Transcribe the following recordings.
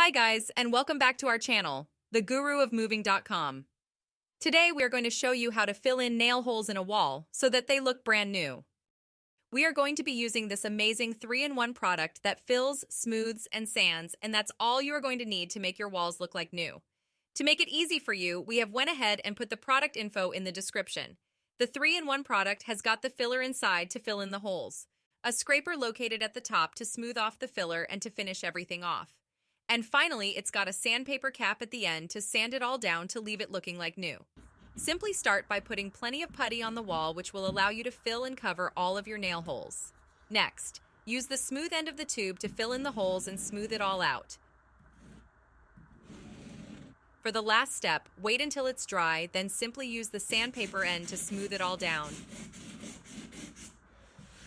Hi guys, and welcome back to our channel, theguruofmoving.com. Today we are going to show you how to fill in nail holes in a wall so that they look brand new. We are going to be using this amazing 3-in-1 product that fills, smooths, and sands, and that's all you are going to need to make your walls look like new. To make it easy for you, we have went ahead and put the product info in the description. The 3-in-1 product has got the filler inside to fill in the holes, a scraper located at the top to smooth off the filler and to finish everything off. And finally, it's got a sandpaper cap at the end to sand it all down to leave it looking like new. Simply start by putting plenty of putty on the wall, which will allow you to fill and cover all of your nail holes. Next, use the smooth end of the tube to fill in the holes and smooth it all out. For the last step, wait until it's dry, then simply use the sandpaper end to smooth it all down.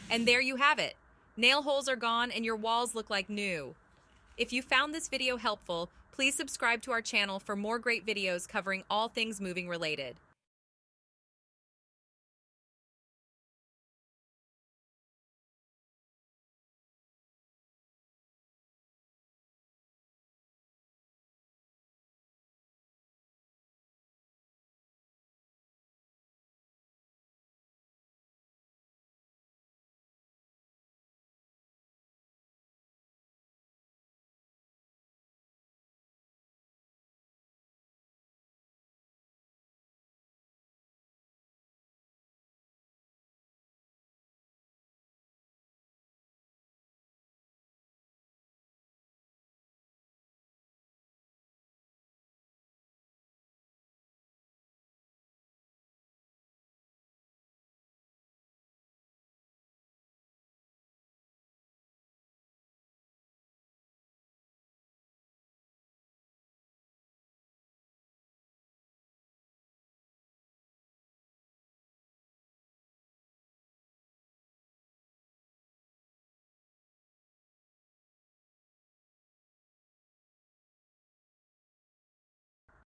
And there you have it. Nail holes are gone and your walls look like new. If you found this video helpful, please subscribe to our channel for more great videos covering all things moving related.